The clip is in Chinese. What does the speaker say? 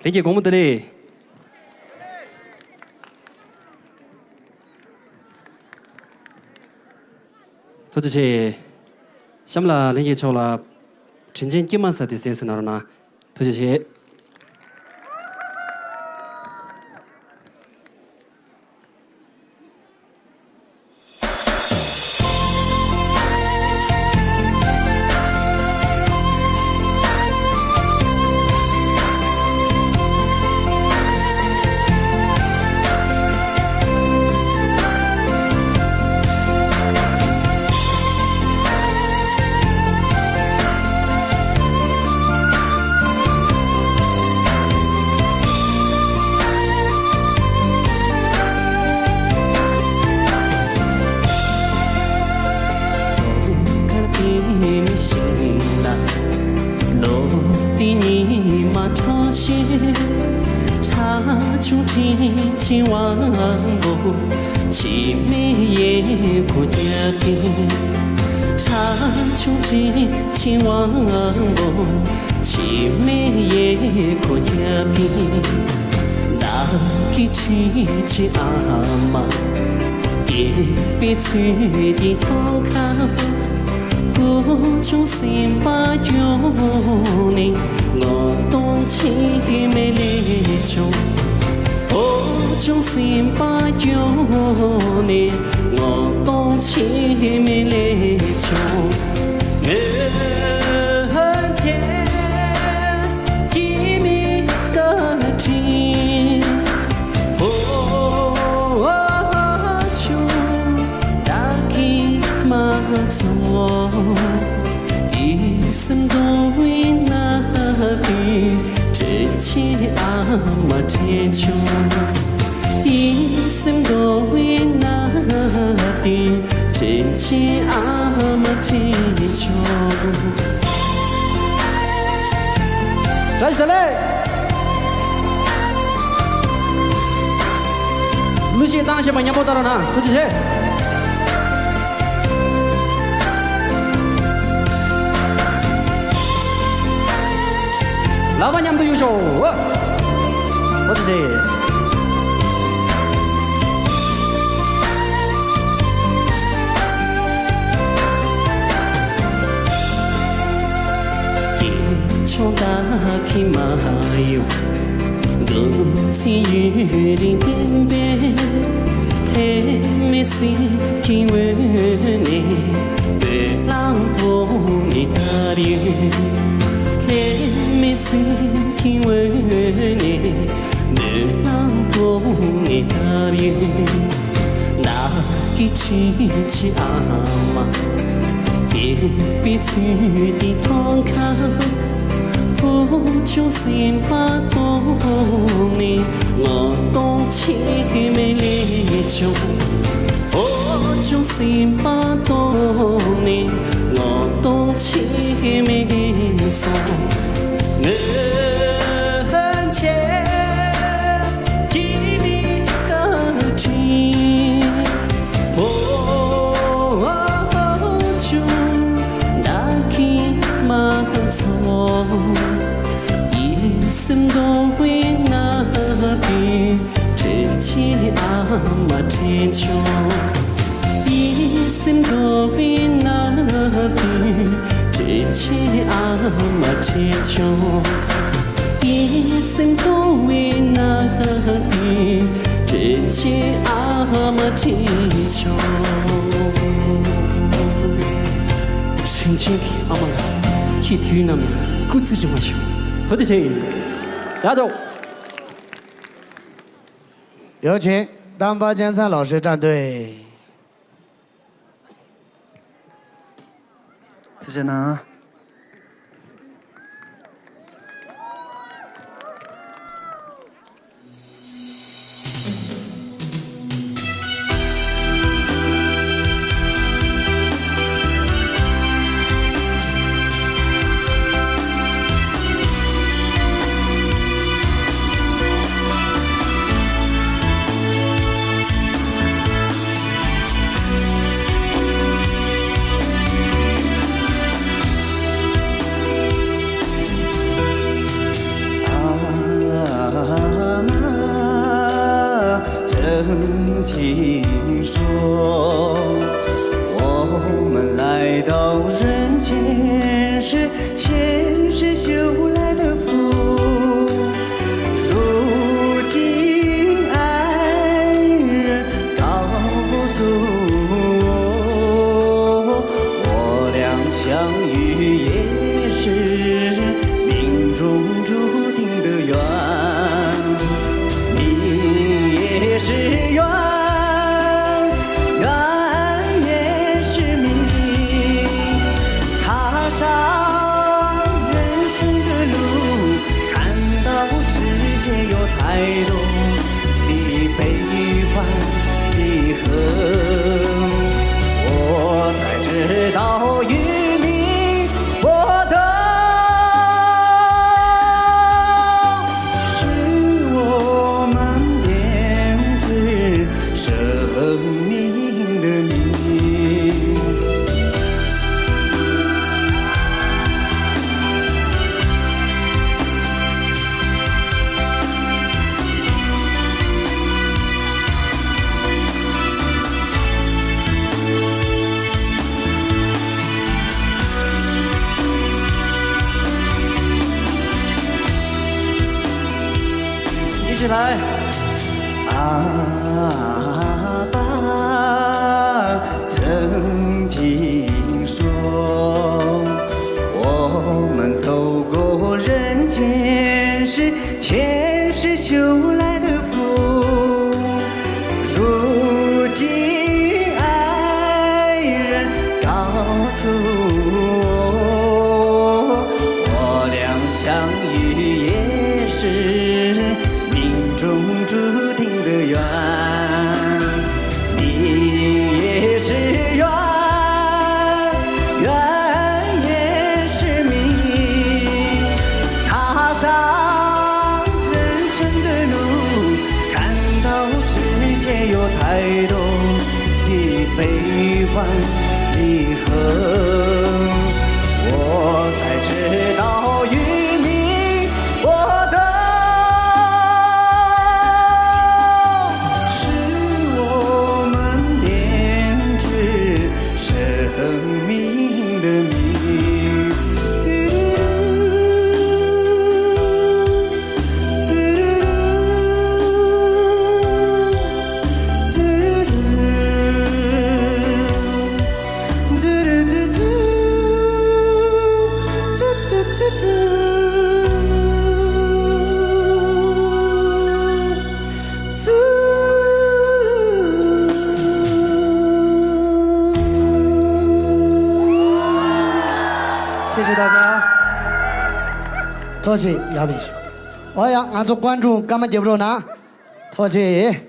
连接公布的嘞。多谢谢，下面啦，连接错了，陈建基本上的先生那儿呢，多谢谢。 千万步，凄美也可家庭。唱出这千万步，凄美也可家庭。那个亲戚阿妈，也别催的头看，不中心把有你，我懂凄美离愁。 中心把有你，我懂凄美离愁。而且一米的近，就大吉马走，一生都为那里，真情阿妈追求。 一生都为那的真情阿妈追求。站起来！路线当下把娘包到了呢，不起来。老板娘都优秀，不起来。 从大起马有，我只有人点边，黑没事去问你，别让多你打脸，黑没事去问你，别让多你打脸，那个亲戚阿妈，也别催的痛看。 不中心把懂你，我懂凄美离愁。不中心把懂你，我懂凄美离愁。而且一米的近，就那起马走。 一生都为那的真情阿妈追求，一生都为那的真情阿妈追求，一生都为那的真情阿妈追求。真情阿妈，去体育那边，骨子就完全。 多谢谢，拿走。有请单八监参老师站队。谢谢呢。情说，我们来到人间是前世修来的福。如今爱人告诉我，我俩相遇也是命中注定的缘。也是缘，缘也是命。踏上人生的路，看到世界有太多的悲欢离合，我才知道与你我的。生命的谜，一起来啊！曾经说，我们走过人间是前世修来的福。如今爱人告诉我，我俩相遇也是命中注定的缘。也是缘，缘也是命。踏上人生的路，看到世界有太多的悲欢离合，我才知道与你我的。生命的谜，谢谢大家，多谢亚比叔。我要按照观众，根本接不着呢，多谢。